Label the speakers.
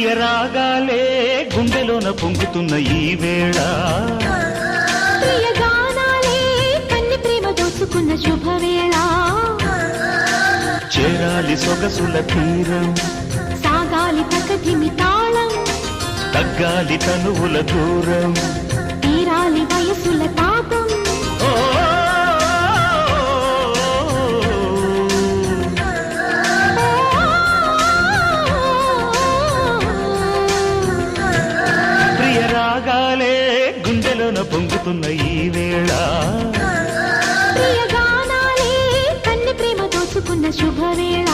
Speaker 1: ప్రియ రాగాలే గుండెలోన పొంగుతున్న ఈ వేళ
Speaker 2: ప్రియ గానాలే కన్ని ప్రేమ దోచుకున్న శుభవేళ
Speaker 1: చేరాలి సొగసుల తీరం
Speaker 2: సాగాలి ప్రకృతిని తాళం
Speaker 1: తగ్గాలి తనువుల దూరం
Speaker 2: తీరాలి వయసుల తాపం
Speaker 1: ప్రియ రాగాలే గుండెలోన పొంగుతున్న ఈ వేళ
Speaker 2: ప్రియ గానాలే కన్ని ప్రేమ దోచుకున్న శుభవేళ